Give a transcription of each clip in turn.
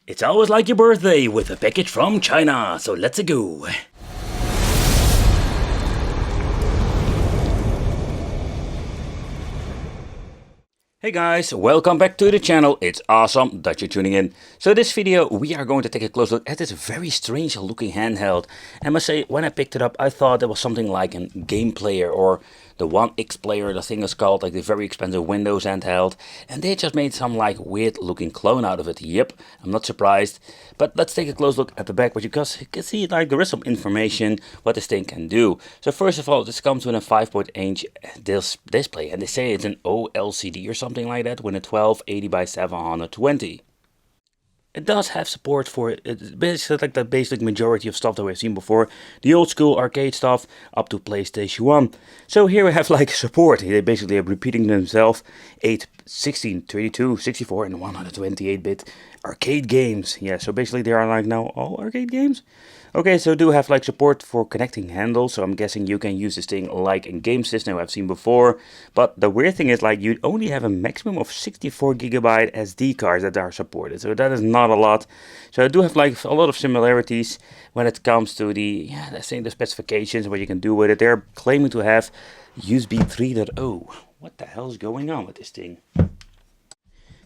It's always like your birthday with a package from China, so let's go. Hey guys, welcome back to the channel. It's awesome that you're tuning in. So this video we are going to take a close look at this very strange looking handheld. I must say, when I picked it up I thought it was something like a game player or the 1X player, the thing is called, like the very expensive Windows handheld. And they just made some like weird looking clone out of it. Yep, I'm not surprised. But let's take a close look at the back, because you can see like there is some information what this thing can do. So first of all, this comes with a 5.8-inch display, and they say it's an OLCD or something like that with a 1280 by 720. It does have support for it, basically like the basic majority of stuff that we've seen before. The old school arcade stuff up to PlayStation 1. So here we have like support. They basically are repeating themselves 8, 16, 32, 64 and 128-bit arcade games. Yeah, so basically they are like now all arcade games. Okay, so do have like support for connecting handles, so I'm guessing you can use this thing like in game system I've seen before. But the weird thing is like you only have a maximum of 64GB SD cards that are supported, so that is not a lot. So I do have like a lot of similarities when it comes to the, let's say the specifications, what you can do with it. They're claiming to have USB 3.0. What the hell is going on with this thing?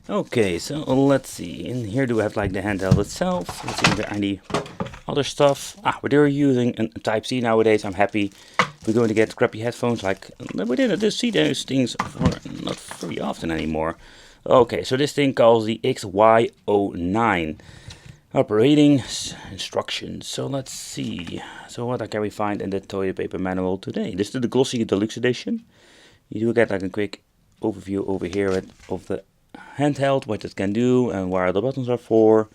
Okay, so let's see. In here do we have like the handheld itself. Let's see if there are any other stuff. We're using a Type-C nowadays. I'm happy. We're going to get crappy headphones. Like we didn't see those things for not very often anymore. Okay, so this thing calls the XY09 operating instructions. So let's see. So what can we find in the toilet paper manual today? This is the glossy deluxe edition. You do get like a quick overview over here of the handheld, what it can do and where the buttons are for.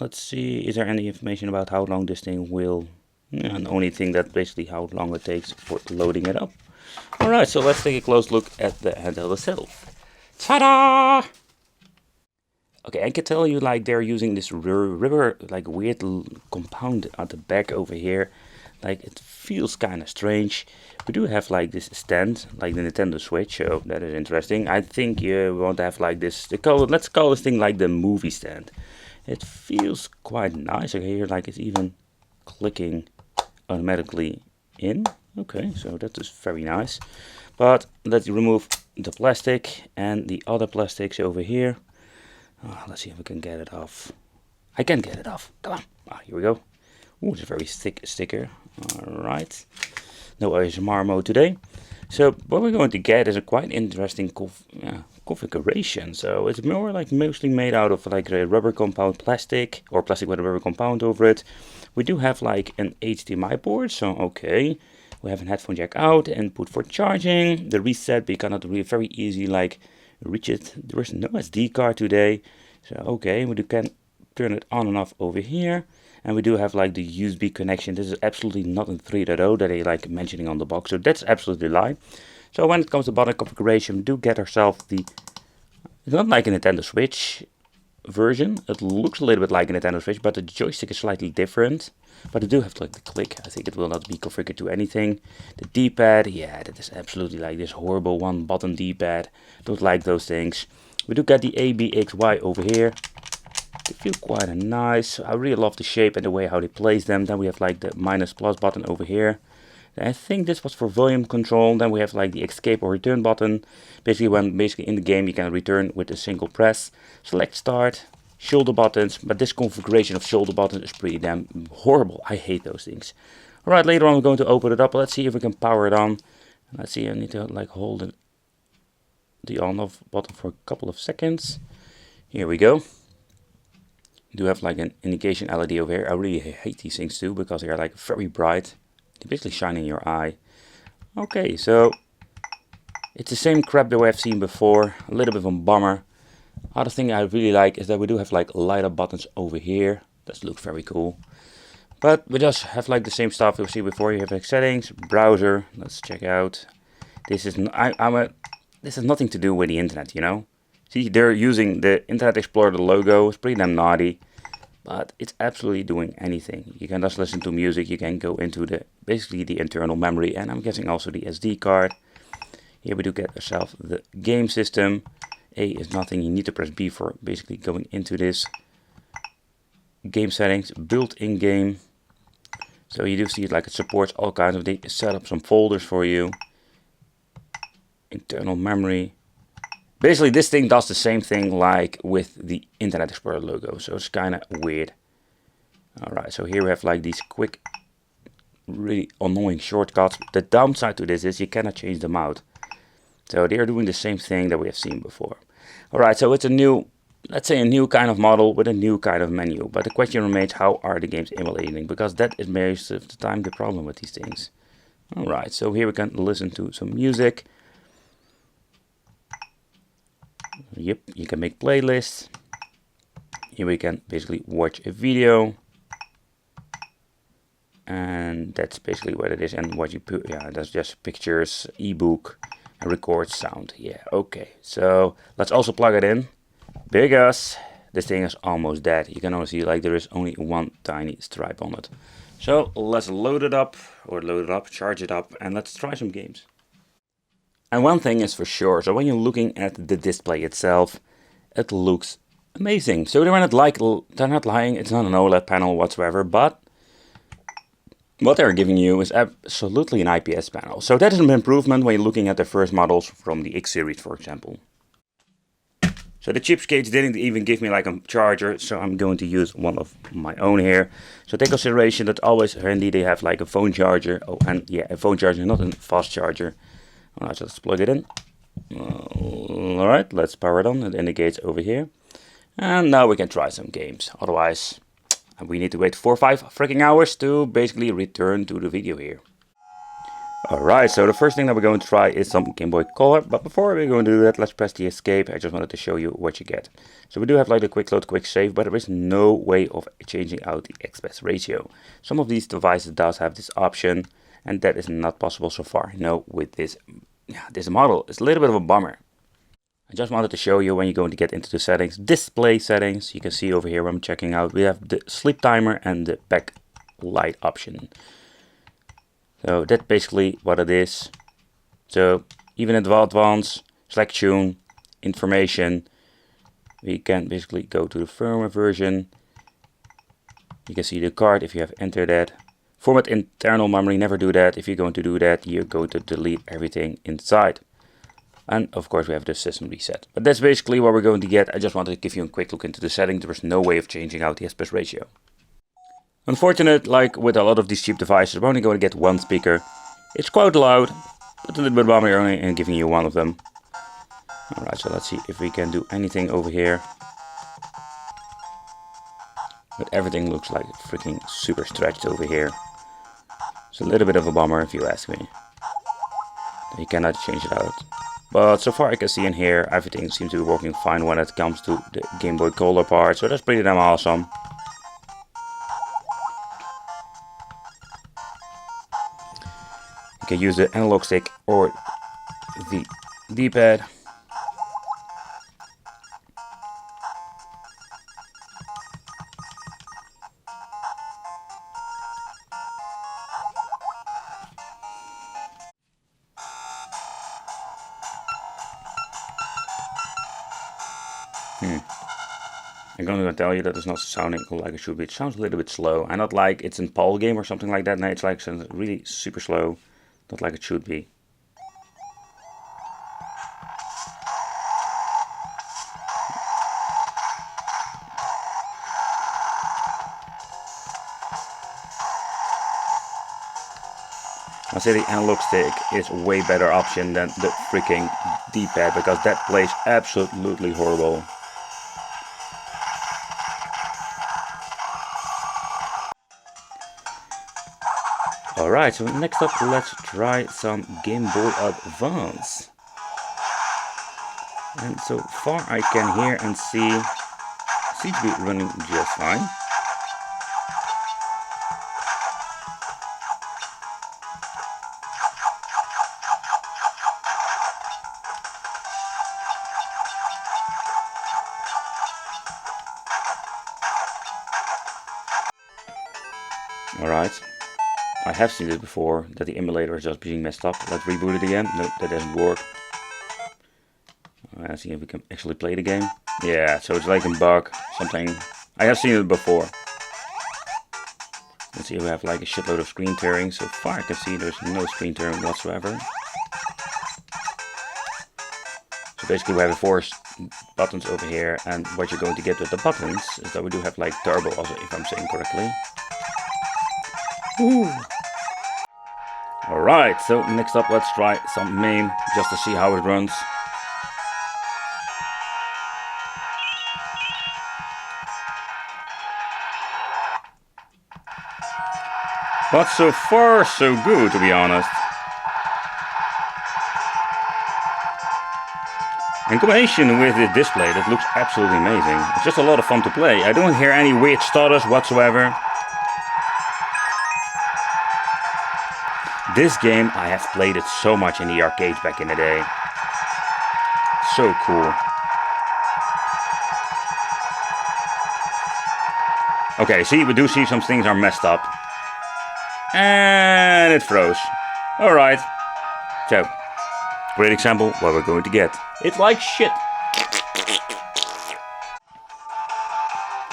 Let's see, is there any information about how long this thing will, and the only thing that basically how long it takes for loading it up. Alright, so let's take a close look at the handheld itself. Ta-da! Okay, I can tell you like they're using this rubber like weird compound at the back over here. Like it feels kind of strange. We do have like this stand, like the Nintendo Switch, so that is interesting. I think you want to have like this, let's call this thing like the movie stand. It feels quite nice. Okay, here like it's even clicking automatically in. Okay, so that is very nice. But let's remove the plastic and the other plastics over here. Let's see if we can get it off. I can get it off. Come on. Here we go. Ooh, it's a very thick sticker. Alright. No ASMR mode today. So what we're going to get is a quite interesting configuration. So it's more like mostly made out of like a rubber compound plastic, or plastic with a rubber compound over it. We do have like an HDMI port, so okay. We have a headphone jack out, input for charging, the reset, but you cannot really very easy like reach it. There is no SD card today. So okay, we can turn it on and off over here. And we do have like the USB connection. This is absolutely not in 3.0 that they like mentioning on the box. So that's absolutely a lie. So when it comes to button configuration, we do get ourselves it's not like a Nintendo Switch version. It looks a little bit like a Nintendo Switch, but the joystick is slightly different. But I do have to like the click. I think it will not be configured to anything. The D-pad, yeah, that is absolutely like this horrible one button D-pad. Don't like those things. We do get the ABXY over here. They feel quite nice. I really love the shape and the way how they place them. Then we have like the minus plus button over here. I think this was for volume control. Then we have like the escape or return button. Basically in the game you can return with a single press. Select start, shoulder buttons. But this configuration of shoulder buttons is pretty damn horrible. I hate those things. Alright, later on we're going to open it up. Let's see if we can power it on. Let's see, I need to like hold the on off button for a couple of seconds. Here we go. Do have like an indication LED over here. I really hate these things too, because they are like very bright. They basically shine in your eye. Okay, so it's the same crap that we have seen before. A little bit of a bummer. Other thing I really like is that we do have like light up buttons over here. That looks very cool. But we just have like the same stuff you've seen before. You have like settings, browser. Let's check out. This is this has nothing to do with the internet, you know. See, they're using the Internet Explorer logo. It's pretty damn naughty, but it's absolutely doing anything. You can just listen to music. You can go into basically the internal memory, and I'm guessing also the SD card. Here we do get ourselves the game system. A is nothing. You need to press B for basically going into this. game settings, built-in game. So you do see it like it supports all kinds of, they set up some folders for you. Internal memory. Basically this thing does the same thing like with the Internet Explorer logo, so it's kind of weird. Alright, so here we have like these quick, really annoying shortcuts. The downside to this is you cannot change them out. So they are doing the same thing that we have seen before. Alright, so it's a new, let's say a new kind of model with a new kind of menu. But the question remains, how are the games emulating? Because that is most of the time the problem with these things. Alright, so here we can listen to some music. Yep, you can make playlists. Here we can basically watch a video. And that's basically what it is. And what you put, yeah, that's just pictures, ebook, and record sound. Yeah, okay. So let's also plug it in because this thing is almost dead. You can only see like there is only one tiny stripe on it. So let's load it up, charge it up, and let's try some games. And one thing is for sure, so when you're looking at the display itself, it looks amazing. So they're not lying, it's not an OLED panel whatsoever, but what they're giving you is absolutely an IPS panel. So that is an improvement when you're looking at the first models from the X series, for example. So the chipscales didn't even give me like a charger, so I'm going to use one of my own here. So take consideration that always handy they have like a phone charger. Oh, and yeah, a phone charger, not a fast charger. Alright, so let's plug it in. Alright, let's power it on. It indicates over here. And now we can try some games. Otherwise, we need to wait 4 or 5 freaking hours to basically return to the video here. Alright, so the first thing that we're going to try is some Game Boy Color. But before we're going to do that, let's press the escape. I just wanted to show you what you get. So we do have like the quick load, quick save, but there is no way of changing out the aspect ratio. Some of these devices does have this option. And that is not possible so far. No, with this model. It's a little bit of a bummer. I just wanted to show you when you're going to get into the settings. Display settings. You can see over here when I'm checking out. We have the sleep timer and the backlight option. So that's basically what it is. So even in the advanced, select tune, information. We can basically go to the firmware version. You can see the card if you have entered that. Format internal memory, never do that. If you're going to do that, you're going to delete everything inside. And of course we have the system reset. But that's basically what we're going to get. I just wanted to give you a quick look into the settings. There was no way of changing out the aspect ratio. Unfortunate, like with a lot of these cheap devices, we're only going to get one speaker. It's quite loud, but a little bit bummer only and giving you one of them. Alright, so let's see if we can do anything over here. But everything looks like freaking super stretched over here. It's a little bit of a bummer if you ask me. You cannot change it out. But so far I can see in here, everything seems to be working fine when it comes to the Game Boy Color part. So that's pretty damn awesome. You can use the analog stick or the D-pad. I'm going to tell you that it's not sounding like it should be. It sounds a little bit slow. And not like it's in PAL game or something like that. No, it's like sounds really super slow. Not like it should be. I say the analog stick is a way better option than the freaking D-pad, because that plays absolutely horrible. Alright, so next up let's try some Game Boy Advance. And so far I can hear and see seems to be running just fine. Alright, I have seen it before, that the emulator is just being messed up. Let's reboot it again. Nope, that doesn't work. Let's see if we can actually play the game. Yeah, so it's like a bug, something. I have seen it before. Let's see, we have like a shitload of screen tearing. So far I can see there's no screen tearing whatsoever. So basically we have 4 buttons over here, and what you're going to get with the buttons is that we do have like turbo also, if I'm saying correctly. Alright, so next up let's try some MAME just to see how it runs. But so far so good, to be honest. In combination with the display, that looks absolutely amazing. It's just a lot of fun to play. I don't hear any weird stutters whatsoever. This game, I have played it so much in the arcades back in the day. So cool. Okay, see, we do see some things are messed up. And it froze. Alright. So, great example what we're going to get. It's like shit.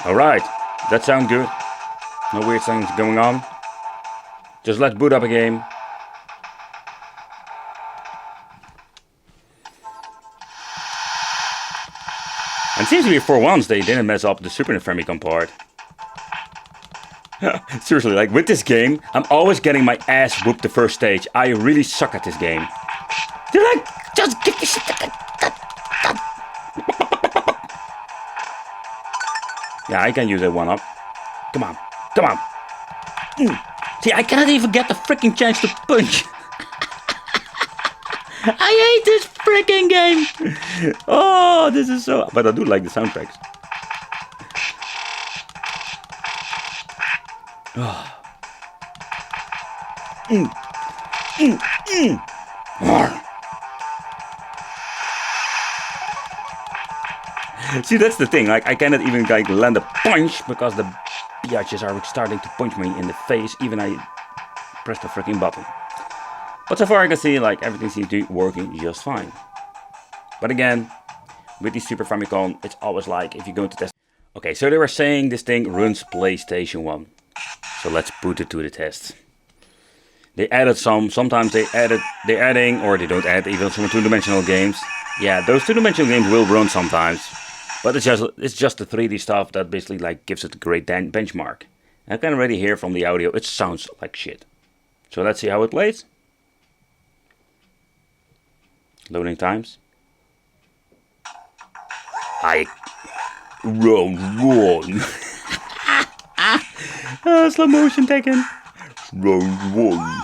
Alright, that sounds good. No weird things going on. Just let's boot up a game. And seems to be for once they didn't mess up the Super Famicom part. Seriously, like with this game, I'm always getting my ass whooped the first stage. I really suck at this game. They're like, just get this shit. Yeah, I can use that one up. Come on, come on. See, I cannot even get the freaking chance to punch. I hate this freaking game. Oh, this is so... But I do like the soundtracks. Oh. See, that's the thing. Like, I cannot even like land a punch because the biatches are starting to punch me in the face. Even I press the freaking button. But so far I can see like everything seems to be working just fine. But again, with the Super Famicom, it's always like if you're going to test. Okay, so they were saying this thing runs PlayStation 1. So let's put it to the test. They added sometimes they're adding, or they don't add even some two-dimensional games. Yeah, those two-dimensional games will run sometimes. But it's just the 3D stuff that basically like gives it a great benchmark. I can already hear from the audio, it sounds like shit. So let's see how it plays. Loading times. Round 1. Slow motion taken. Round 1.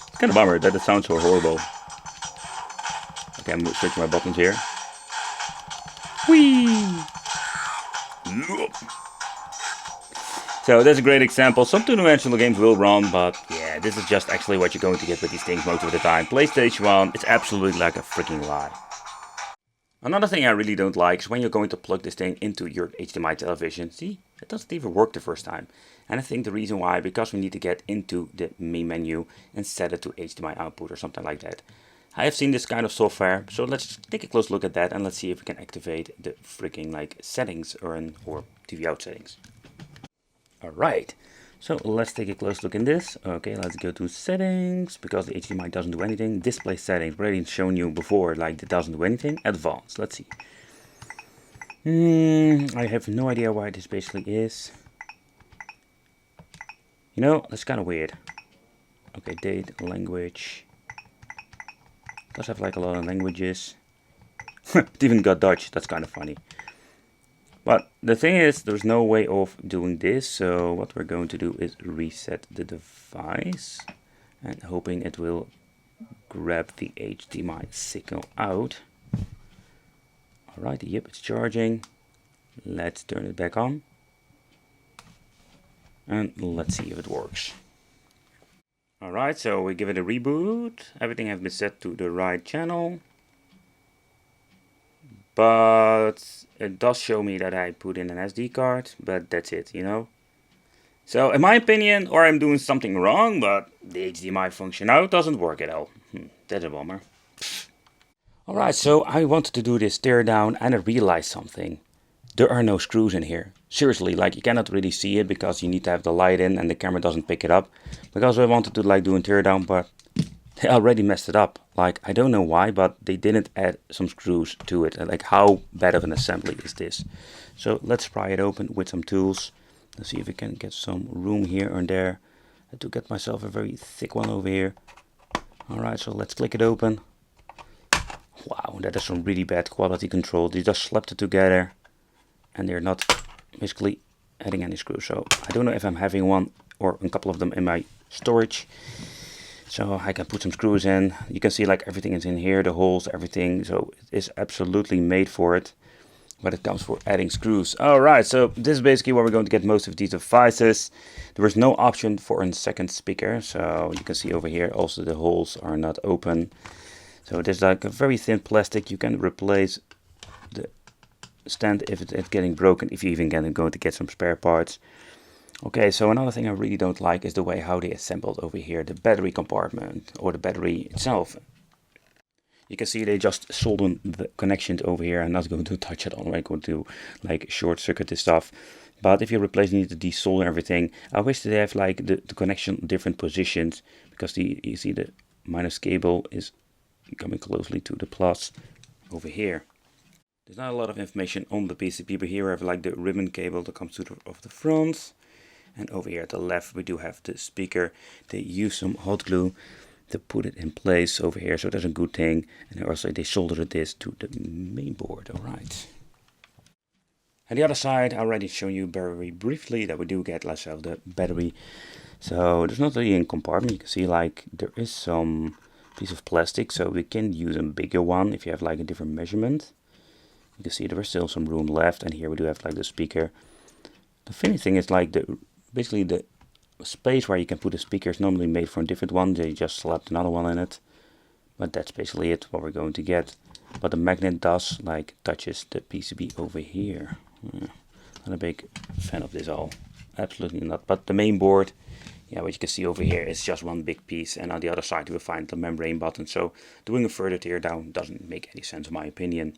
It's kind of bummer that it sounds so horrible. Okay, I'm switching my buttons here. Whee! So that's a great example. Some two-dimensional games will run, but yeah, this is just actually what you're going to get with these things most of the time. PlayStation 1, it's absolutely like a freaking lie. Another thing I really don't like is when you're going to plug this thing into your HDMI television. See, it doesn't even work the first time. And I think the reason why, because we need to get into the main menu and set it to HDMI output or something like that. I have seen this kind of software, so let's take a close look at that and let's see if we can activate the freaking like settings or TV out settings. Alright, so let's take a close look in this. Okay, let's go to settings, because the HDMI doesn't do anything. Display settings, already shown you before, like it doesn't do anything. Advanced, let's see. I have no idea why this basically is. You know, that's kind of weird. Okay, date, language. It does have like a lot of languages. It even got Dutch, that's kind of funny. But the thing is, there's no way of doing this, so what we're going to do is reset the device and hoping it will grab the HDMI signal out. Alright, yep, it's charging. Let's turn it back on. And let's see if it works. Alright, so we give it a reboot. Everything has been set to the right channel. But it does show me that I put in an SD card, but that's it, you know. So in my opinion, or I'm doing something wrong, but the HDMI function now doesn't work at all. That's a bummer. Alright, so I wanted to do this teardown and I realized something. There are no screws in here. Seriously, like you cannot really see it because you need to have the light in and the camera doesn't pick it up. Because I wanted to like do a teardown, but they already messed it up. Like, I don't know why, but they didn't add some screws to it. Like, how bad of an assembly is this? So let's pry it open with some tools. Let's see if we can get some room here or there. I had to get myself a very thick one over here. Alright, so let's click it open. Wow, that is some really bad quality control. They just slapped it together and they're not basically adding any screws. So I don't know if I'm having one or a couple of them in my storage. So I can put some screws in. You can see like everything is in here, the holes, everything. So it is absolutely made for it. But it comes for adding screws. Alright, so this is basically where we're going to get most of these devices. There is no option for a second speaker. So you can see over here also the holes are not open. So there's like a very thin plastic. You can replace the stand if it's getting broken, if you even going to get some spare parts. Okay, so another thing I really don't like is the way how they assembled over here the battery compartment or the battery itself. You can see they just soldered the connection over here. I'm not going to touch it on. I'm going to like short circuit this stuff. But if you replace, you need to desolder everything. I wish they have like the connection different positions, because you see the minus cable is coming closely to the plus over here. There's not a lot of information on the PCB, but here we have like the ribbon cable that comes to the front. And over here at the left we do have the speaker. They use some hot glue to put it in place over here, so that's a good thing. And also they soldered this to the main board. Alright. And the other side I already shown you very briefly that we do get less of the battery. So there's not really a compartment. You can see like there is some piece of plastic, so we can use a bigger one if you have like a different measurement. You can see there is still some room left, and here we do have like the speaker. The funny thing is like basically the space where you can put the speaker is normally made for a different one. They just slapped another one in it, but that's basically it what we're going to get. But the magnet does like touches the PCB over here. Not a big fan of this all, absolutely not. But the main board, yeah, what you can see over here is just one big piece, and on the other side you will find the membrane button. So doing a further teardown doesn't make any sense in my opinion.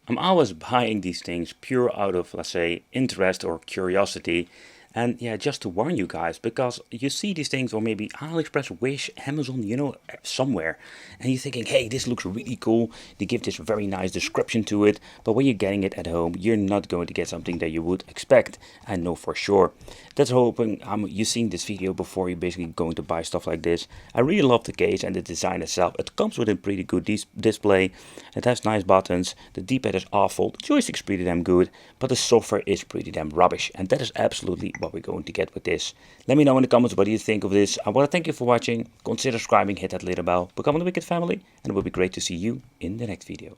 I'm always buying these things pure out of, let's say, interest or curiosity. And yeah, just to warn you guys, because you see these things, or maybe AliExpress, Wish, Amazon, you know, somewhere, and you're thinking, hey, this looks really cool. They give this very nice description to it, but when you're getting it at home, you're not going to get something that you would expect and know for sure. That's hoping you've seen this video before you're basically going to buy stuff like this. I really love the case and the design itself. It comes with a pretty good display. It has nice buttons. The D-pad is awful. The joystick's pretty damn good, but the software is pretty damn rubbish, and that is absolutely what we're going to get with this. Let me know in the comments what you think of this. I want to thank you for watching. Consider subscribing, hit that little bell, become the Wicked family, and it will be great to see you in the next video.